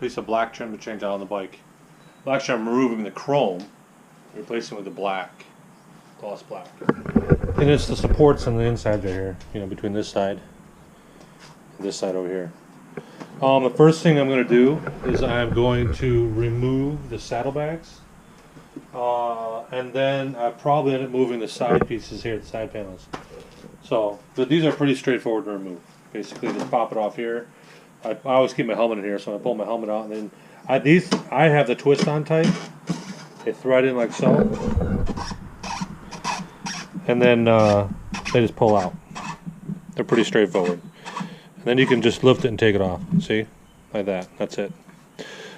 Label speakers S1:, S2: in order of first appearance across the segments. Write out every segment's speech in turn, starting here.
S1: piece of black trim to change out on the bike. Well, actually, I'm removing the chrome, replacing it with the black, gloss black. And it's the supports on the inside right here, you know, between this side and this side over here. The first thing I'm going to do is I'm going to remove the saddlebags, and then I probably end up moving the side pieces here, the side panels. So, but these are pretty straightforward to remove. Basically, just pop it off here. I always keep my helmet in here, so I pull my helmet out, and then I have the twist on tight. They thread in like so, and then they just pull out. They're pretty straightforward. And then you can just lift it and take it off. See, like that. That's it.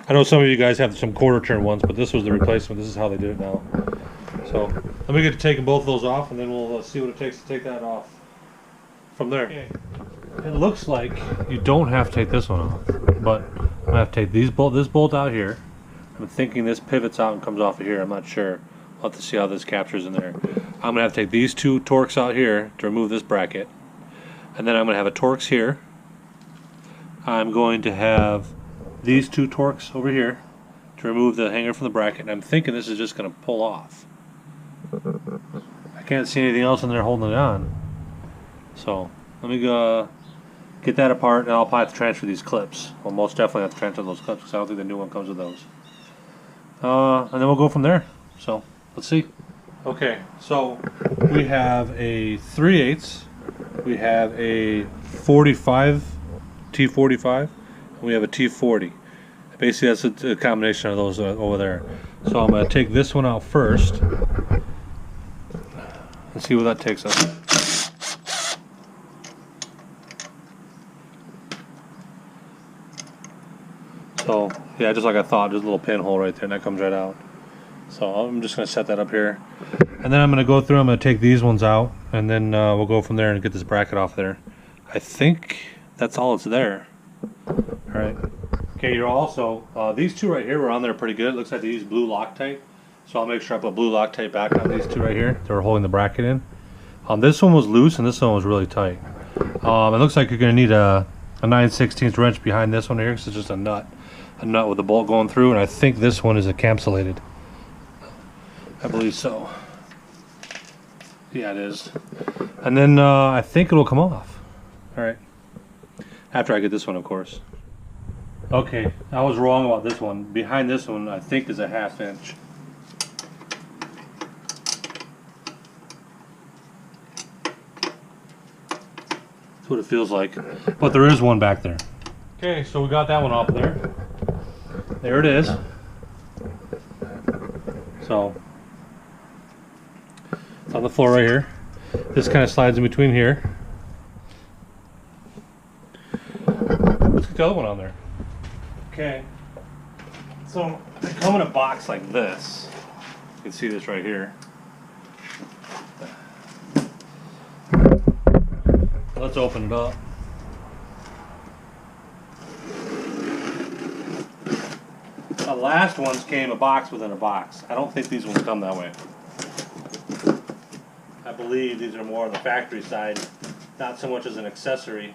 S1: I know some of you guys have some quarter turn ones, but this was the replacement. This is how they did it now. So let me get to taking both of those off, and then we'll see what it takes to take that off from there. Okay. It looks like you don't have to take this one off, but I'm gonna have to take this bolt out here. I'm thinking this pivots out and comes off of here. I'm not sure. I'll have to see how this captures in there. I'm gonna have to take these two Torx out here to remove this bracket, and then I'm gonna have a Torx here. I'm going to have these two Torx over here to remove the hanger from the bracket, and I'm thinking this is just gonna pull off. I can't see anything else in there holding it on. So let me go get that apart, and I'll probably have to transfer these clips. Well, most definitely have to transfer those clips because I don't think the new one comes with those. And then we'll go from there. So let's see. Okay, so we have a 3/8, we have a 45 T45, and we have a T40. Basically, that's a combination of those over there. So I'm going to take this one out first and see where that takes us. So yeah, just like I thought, there's a little pinhole right there, and that comes right out. So I'm just going to set that up here, and then I'm going to go through. I'm going to take these ones out, and then we'll go from there and get this bracket off there. I think that's all it's there. All right. Okay, you're also these two right here were on there pretty good. It looks like they used blue Loctite, so I'll make sure I put blue Loctite back on these two right here. They were holding the bracket in. This one was loose, and this one was really tight. It looks like you're going to need a 9/16 wrench behind this one here, because it's just a nut with a bolt going through, and I think this one is encapsulated. I believe so. Yeah, it is. And then I think it'll come off. All right. After I get this one, of course. Okay, I was wrong about this one. Behind this one, I think is a 1/2 inch. That's what it feels like. But there is one back there. Okay, so we got that one off there. There it is. So it's on the floor right here. This kind of slides in between here. Let's get the other one on there. Okay. So they come in a box like this. You can see this right here. Let's open it up. The last ones came a box within a box. I don't think these ones come that way. I believe these are more on the factory side, not so much as an accessory.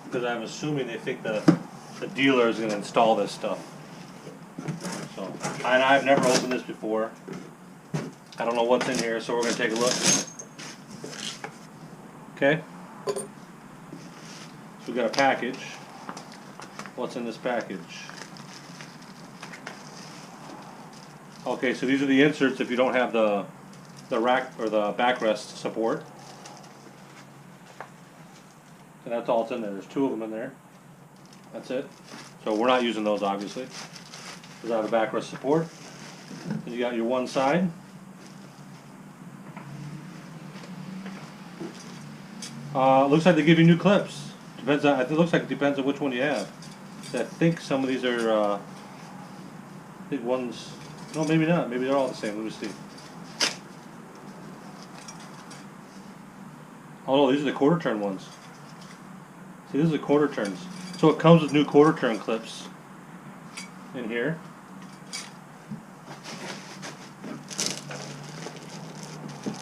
S1: Because I'm assuming they think the dealer is going to install this stuff. So, and I've never opened this before. I don't know what's in here, so we're going to take a look. Okay. So we got a package. What's in this package? Okay, so these are the inserts if you don't have the rack or the backrest support. And that's all that's in there. There's 2 of them in there. That's it. So we're not using those, obviously, because I have a backrest support. Then you got your one side. Looks like they give you new clips. Depends on. It looks like it depends on which one you have. So I think some of these are. I think ones. No, maybe not. Maybe they're all the same. Let me see. Oh no, these are the quarter turn ones. See, these are the quarter turns. So it comes with new quarter turn clips in here.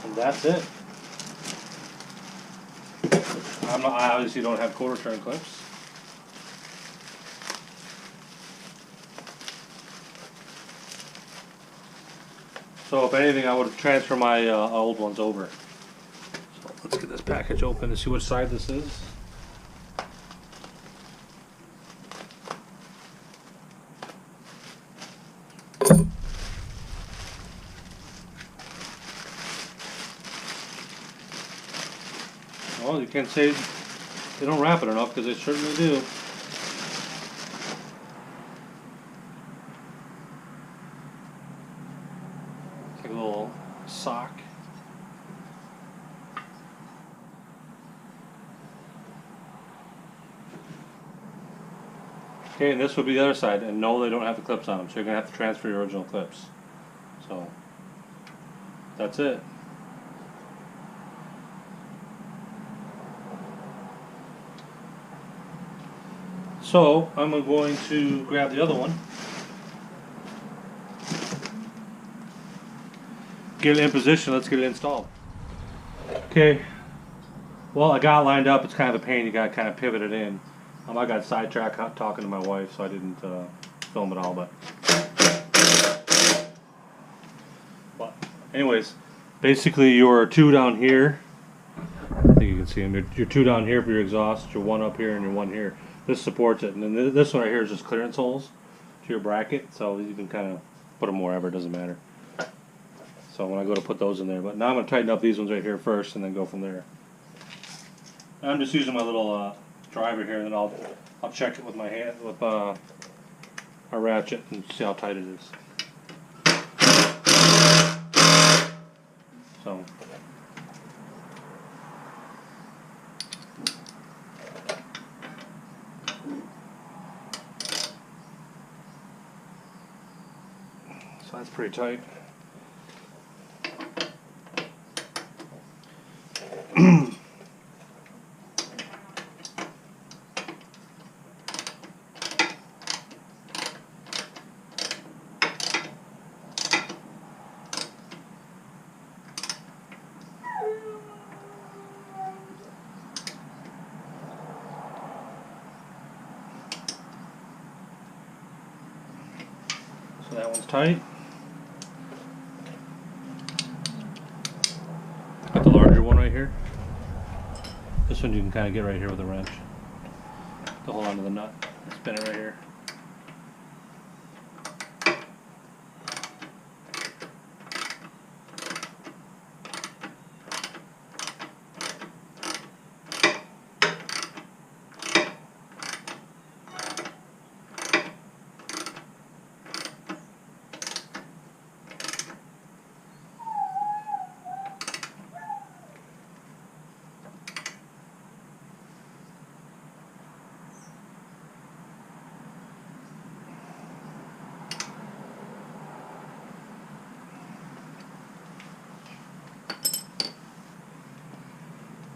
S1: And that's it. I obviously don't have quarter turn clips. So if anything, I would transfer my old ones over. So let's get this package open to see which side this is. Well, you can't say they don't wrap it enough, because they certainly do. It's like a little sock. Okay, and this would be the other side, and no, they don't have the clips on them, so you're going to have to transfer your original clips. So, that's it. So, I'm going to grab the other one, get it in position, let's get it installed. Okay, well, I got it lined up. It's kind of a pain, you got to kind of pivot it in. I got sidetracked talking to my wife, so I didn't film it all, but anyways, basically your two down here, I think you can see them, your two down here for your exhaust, your one up here and your one here. This supports it, and then this one right here is just clearance holes to your bracket, so you can kind of put them wherever, it doesn't matter. So when I go to put those in there, but now I'm going to tighten up these ones right here first and then go from there. I'm just using my little driver here, and then I'll check it with my hand, with a ratchet, and see how tight it is. So that's pretty tight. So that one's tight. Got the larger one right here. This one you can kind of get right here with a wrench to hold onto the nut. Spin it right here.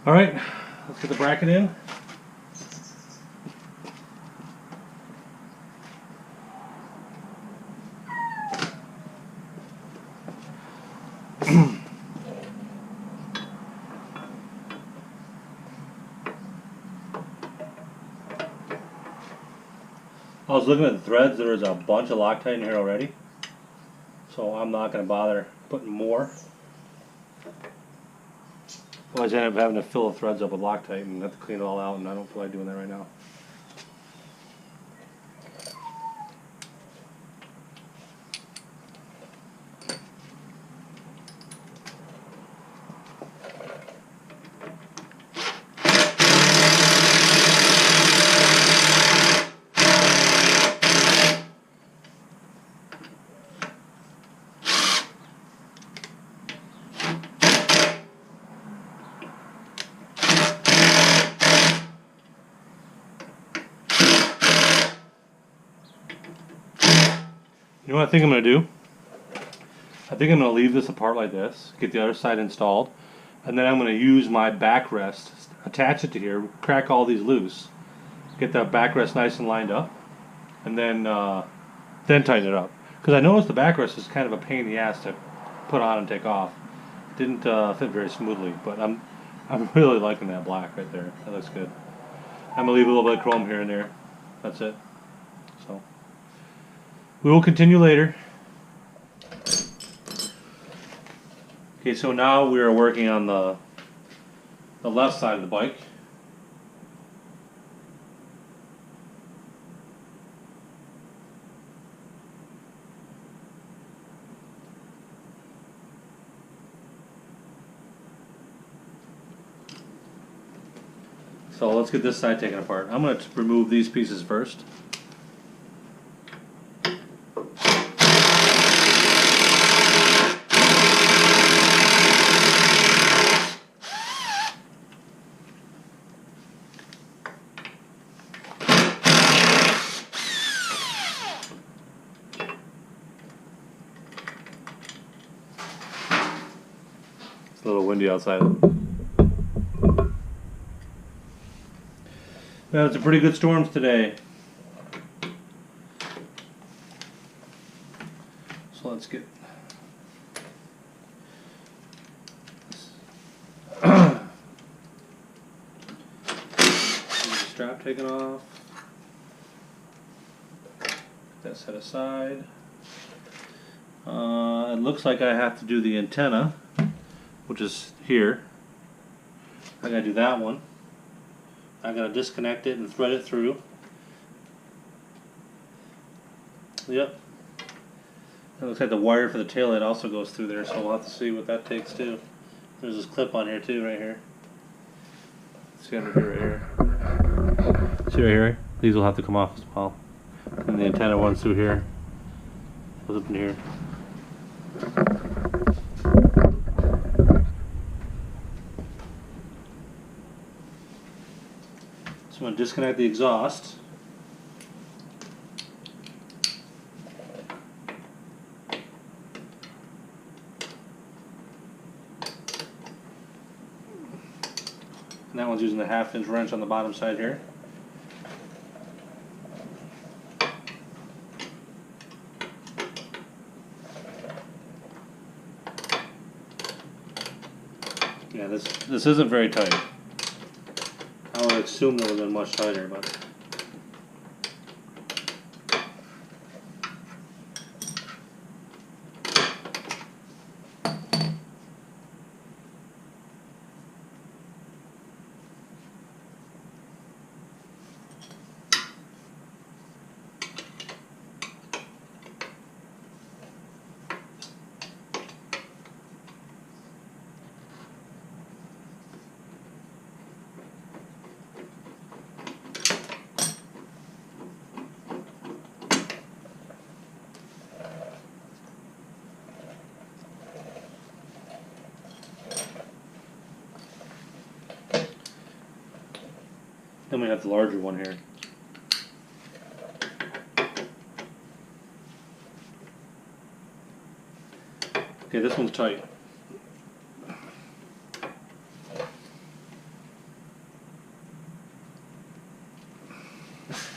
S1: All right, let's get the bracket in. I was looking at the threads, there was a bunch of Loctite in here already, so I'm not going to bother putting more. Otherwise I end up having to fill the threads up with Loctite and have to clean it all out, and I don't feel like doing that right now. You know what I think I'm going to do? I think I'm going to leave this apart like this, get the other side installed, and then I'm going to use my backrest, attach it to here, crack all these loose, get that backrest nice and lined up, and then tighten it up. Because I noticed the backrest is kind of a pain in the ass to put on and take off. It didn't fit very smoothly, but I'm I'm really liking that black right there. That looks good. I'm gonna leave a little bit of chrome here and there. That's it. So we will continue later. Okay, so now we are working on the left side of the bike. So let's get this side taken apart. I'm going to remove these pieces first. It's a little windy outside. We had some pretty good storms today. So let's get the strap taken off. Put that set aside. It looks like I have to do the antenna, which is here. I gotta do that one. I gotta disconnect it and thread it through. Yep. It looks like the wire for the taillight also goes through there, so we'll have to see what that takes too. There's this clip on here too, right here. See under here, right here. See right here? These will have to come off as well. And the antenna runs through here. Goes up in here. I'm going to disconnect the exhaust. And that one's using the 1/2-inch wrench on the bottom side here. Yeah, this isn't very tight. I would assume it would have been much tighter, but then we have the larger one here. Okay, this one's tight.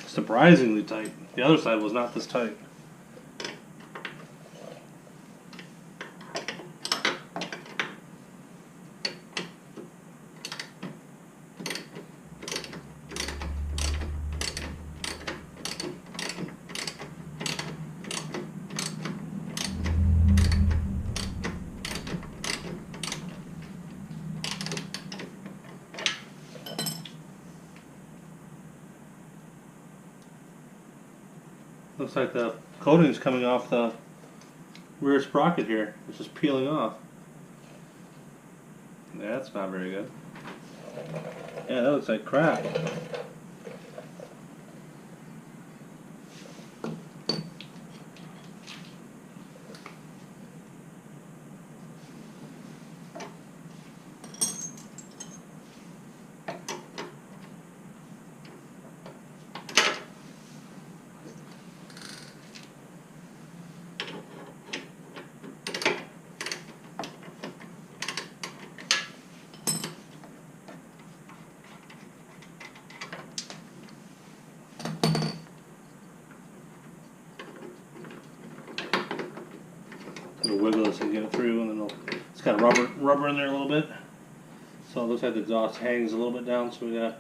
S1: Surprisingly tight. The other side was not this tight. Looks like the coating is coming off the rear sprocket here. It's just peeling off. Yeah, that's not very good. Yeah, that looks like crap. It'll wiggle this and get it through, and then it's got rubber in there a little bit, So it looks like the exhaust hangs a little bit down, so we gotta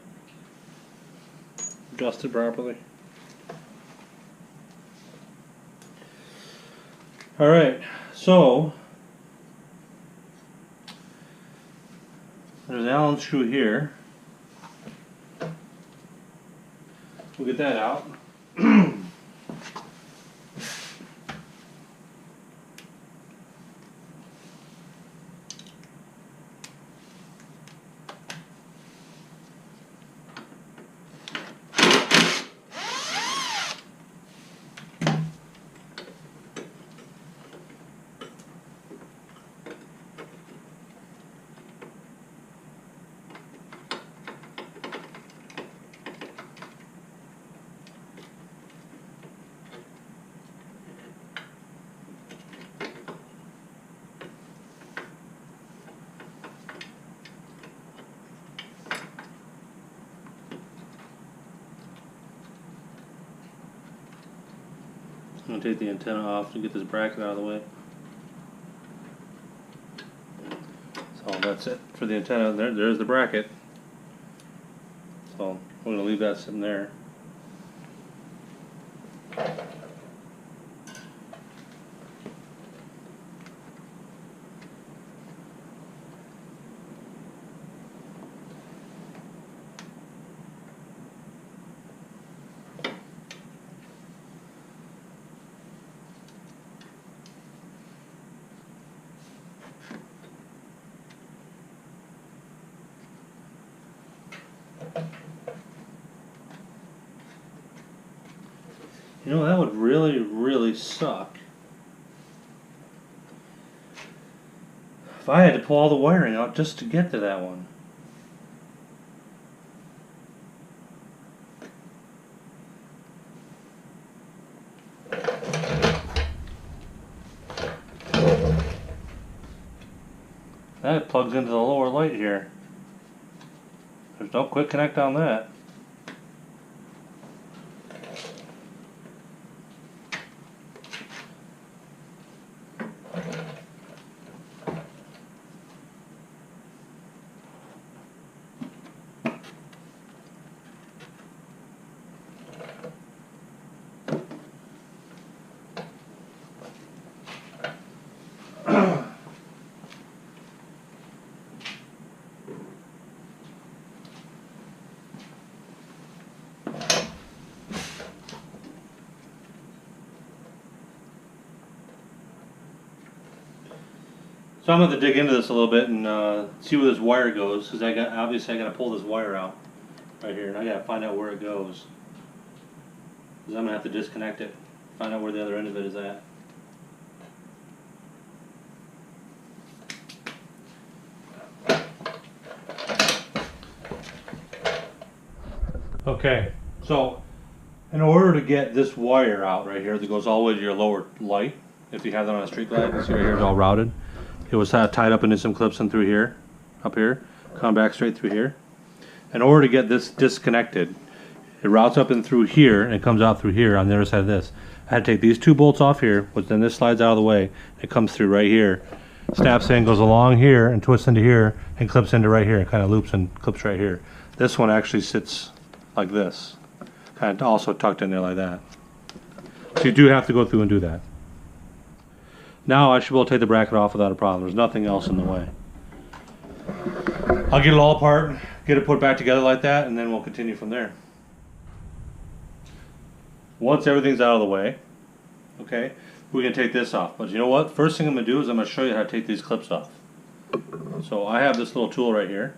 S1: adjust it properly. Alright, so there's an Allen screw here. We'll get that out. I'm going to take the antenna off to get this bracket out of the way. So that's it for the antenna. There's the bracket. So we're going to leave that sitting there. You know, that would really, really suck if I had to pull all the wiring out just to get to that one. That plugs into the lower light here. There's no quick connect on that. So I'm going to dig into this a little bit and see where this wire goes, because obviously I got to pull this wire out right here, and I got to find out where it goes. Because I'm going to have to disconnect it, find out where the other end of it is at. Okay, so in order to get this wire out right here that goes all the way to your lower light, if you have that on a street light, you see right here it's all routed. It was tied up into some clips and through here, up here, come back straight through here. In order to get this disconnected, it routes up and through here and it comes out through here on the other side of this. I had to take these two bolts off here, which then this slides out of the way. It comes through right here, snaps in, goes along here and twists into here and clips into right here. It kind of loops and clips right here. This one actually sits like this, kind of also tucked in there like that. So you do have to go through and do that. Now I should be able to take the bracket off without a problem. There's nothing else in the way. I'll get it all apart, get it put back together like that, and then we'll continue from there. Once everything's out of the way, okay, we can take this off. But you know what? First thing I'm going to do is I'm going to show you how to take these clips off. So I have this little tool right here,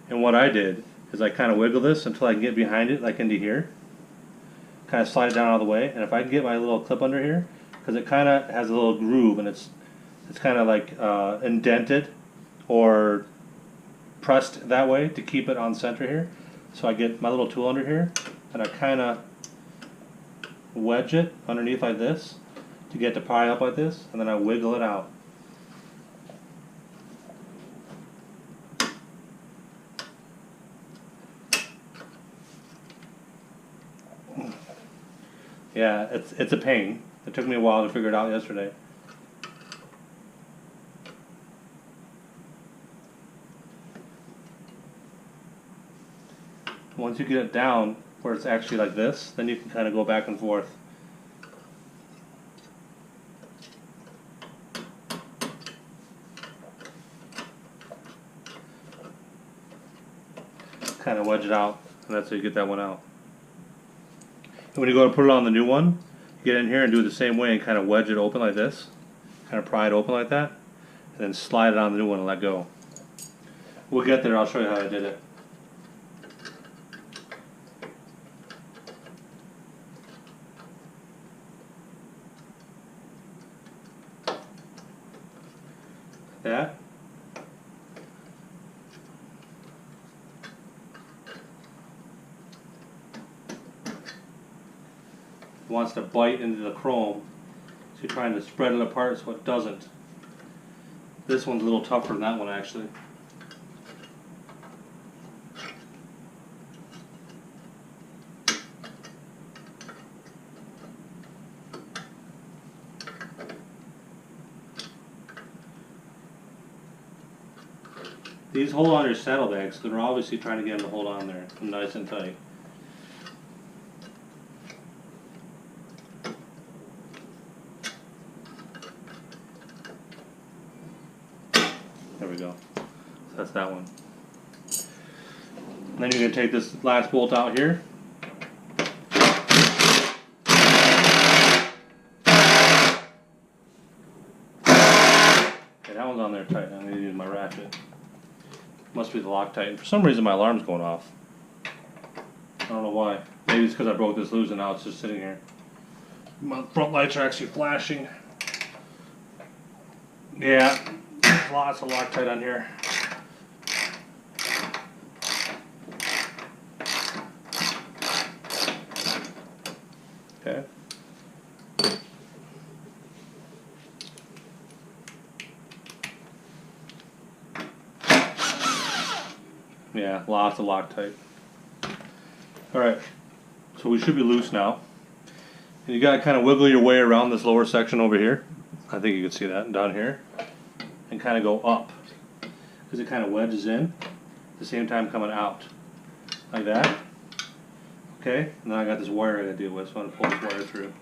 S1: and what I did is I kind of wiggle this until I can get behind it, like into here. Kind of slide it down out of the way, and if I can get my little clip under here, because it kind of has a little groove and it's kind of like indented or pressed that way to keep it on center here. So I get my little tool under here and I kind of wedge it underneath like this to get to pry up like this, and then I wiggle it out. Yeah, it's a pain. It took me a while to figure it out yesterday. Once you get it down where it's actually like this, then you can kind of go back and forth. Kind of wedge it out, and that's how you get that one out. And when you go to put it on the new one, you get in here and do it the same way and kind of wedge it open like this, kind of pry it open like that, and then slide it on the new one and let go. We'll get there, I'll show you how I did it. Like that. It wants to bite into the chrome, so you're trying to spread it apart so it doesn't. This one's a little tougher than that one actually. These hold on your saddlebags, so they're obviously trying to get them to hold on there nice and tight. There we go. So that's that one. And then you're going to take this last bolt out here. Okay, that one's on there tight. I'm going to use my ratchet. Must be the Loctite. For some reason my alarm's going off. I don't know why. Maybe it's because I broke this loose and now it's just sitting here. My front lights are actually flashing. Yeah, lots of Loctite on here. Okay. Yeah, lots of Loctite. Alright, so we should be loose now. And you gotta kind of wiggle your way around this lower section over here. I think you can see that down here. And kind of go up. Because it kind of wedges in. At the same time coming out. Like that. Okay, and then I got this wire I gotta deal with, so I'm gonna pull this wire through.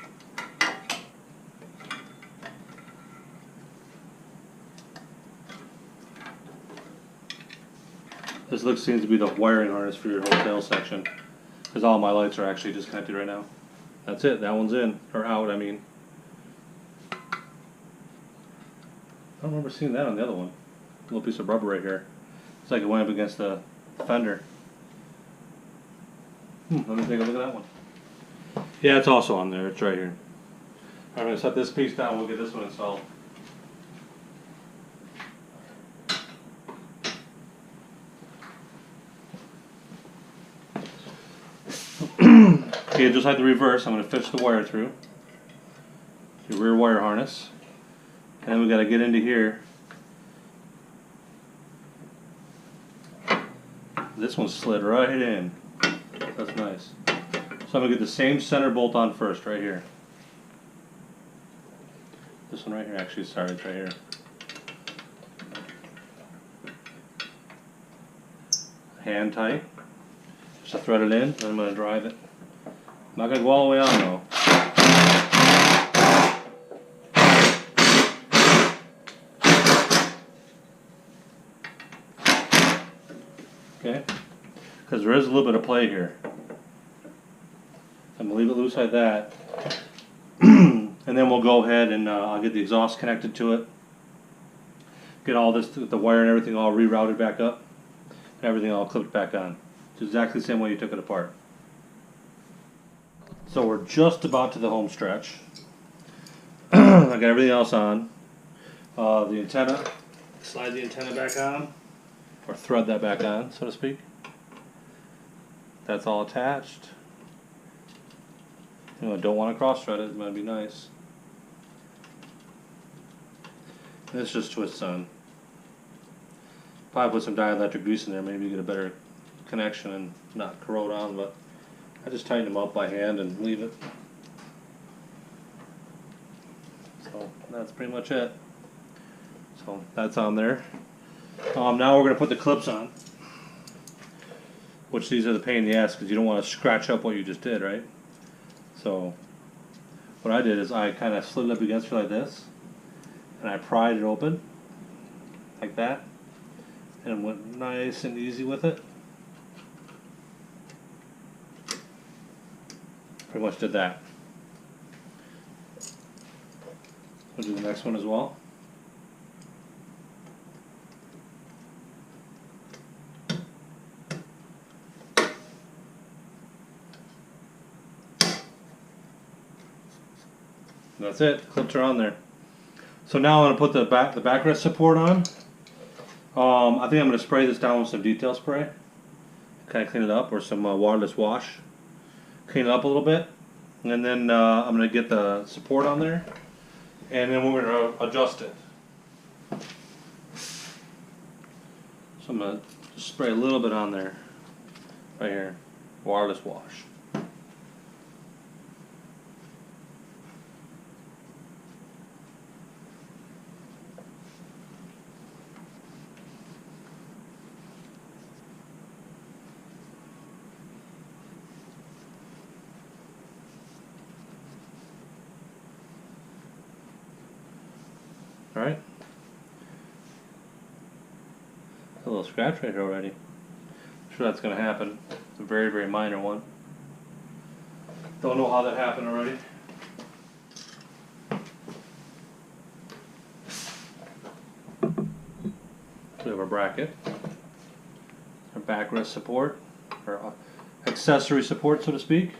S1: This seems to be the wiring harness for your hotel section. Because all my lights are actually disconnected right now. That's it, that one's in. Or out, I mean. I don't remember seeing that on the other one. A little piece of rubber right here. It's like it went up against the fender. Let me take a look at that one. Yeah, it's also on there. It's right here. I'm going to set this piece down. We'll get this one installed. Okay, just like the reverse, I'm going to fish the wire through. Your rear wire harness. And then we got to get into here. This one slid right in. That's nice. So I'm going to get the same center bolt on first, right here. This one right here, actually, sorry, it's right here. Hand tight. Just to thread it in, and I'm going to drive it. I'm not going to go all the way on though. Okay? Because there is a little bit of play here. I'm going to leave it loose like that. And then we'll go ahead and I'll get the exhaust connected to it. Get all this, the wire and everything all rerouted back up. And everything all clipped back on. It's exactly the same way you took it apart. So we're just about to the home stretch. I got everything else on. The antenna, slide the antenna back on, or thread that back on, so to speak. That's all attached. You know, don't want to cross thread it, it might be nice. And this just twists on. Probably put some dielectric grease in there, maybe get a better connection and not corrode on, but I just tighten them up by hand and leave it. So that's pretty much it. So that's on there. Now we're going to put the clips on. which these are the pain in the ass because you don't want to scratch up what you just did, right? So what I did is I kind of slid it up against her like this, and I pried it open like that, and went nice and easy with it. Pretty much did that. We'll do the next one as well. That's it. Clips are on there. So now I'm going to put the backrest support on. I think I'm going to spray this down with some detail spray. Kind of clean it up, or some waterless wash. Clean it up a little bit. And then I'm going to get the support on there. And then we're going to adjust it. So I'm going to just spray a little bit on there. Right here. Waterless wash. Alright. A little scratch right here already. I'm sure that's going to happen. It's a very, very minor one. Don't know how that happened already. We have our bracket, our backrest support, or accessory support, so to speak.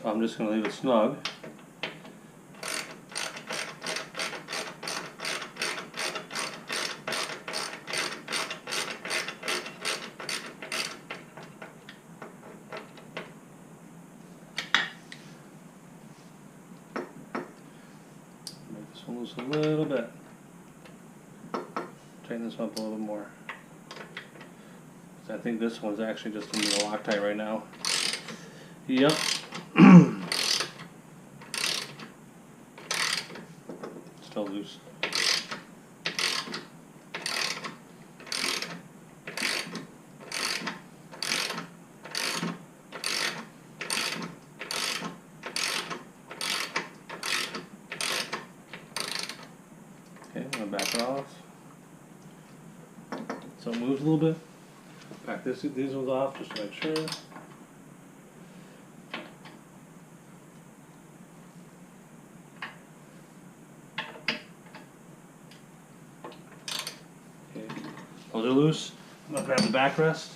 S1: So I'm just going to leave it snug. Make this one loose a little bit. Tighten this up a little more. I think this one's actually just in the Loctite right now. Yep. Still loose. Okay, I'm gonna back it off. So it moves a little bit. Back these ones off just to make sure. Okay, those are loose. I'm gonna grab the backrest.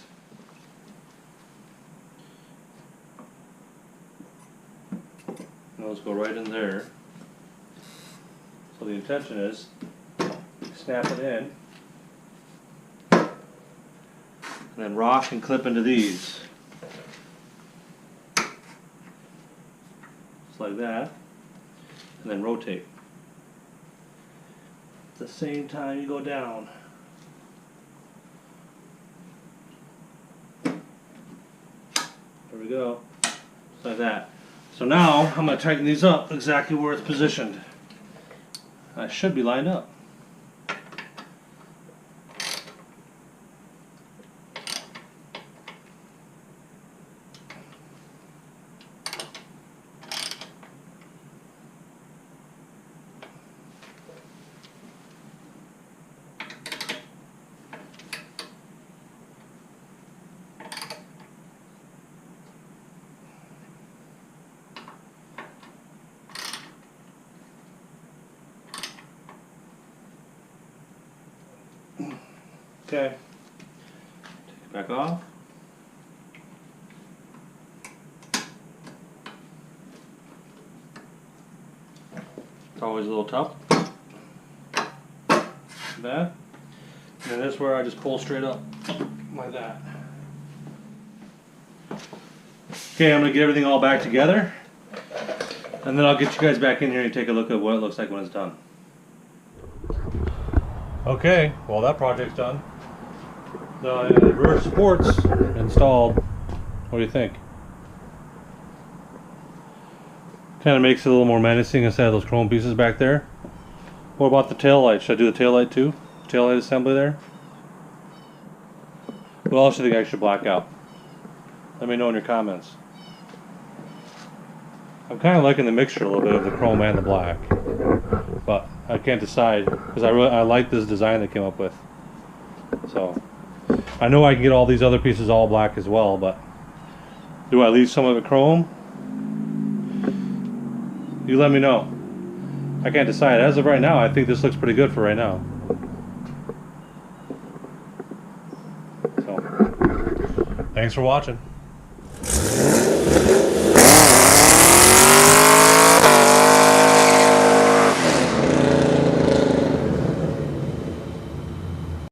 S1: And those go right in there. So the intention is snap it in. And then rock and clip into these. Just like that. And then rotate. At the same time you go down. There we go. Just like that. So now I'm going to tighten these up exactly where it's positioned. I should be lined up. Okay, take it back off. It's always a little tough. That. And then this is where I just pull straight up like that. Okay, I'm gonna get everything all back together, and then I'll get you guys back in here and take a look at what it looks like when it's done. Okay, well that project's done. The rear supports installed. What do you think? Kind of makes it a little more menacing instead of those chrome pieces back there. What about the tail light? Should I do the tail light too? Tail light assembly there? What else do you think I should black out? Let me know in your comments. I'm kind of liking the mixture a little bit of the chrome and the black, but I can't decide because I like this design they came up with. So I know I can get all these other pieces all black as well, but do I leave some of it chrome? You let me know. I can't decide. As of right now, I think this looks pretty good for right now. So, thanks for watching.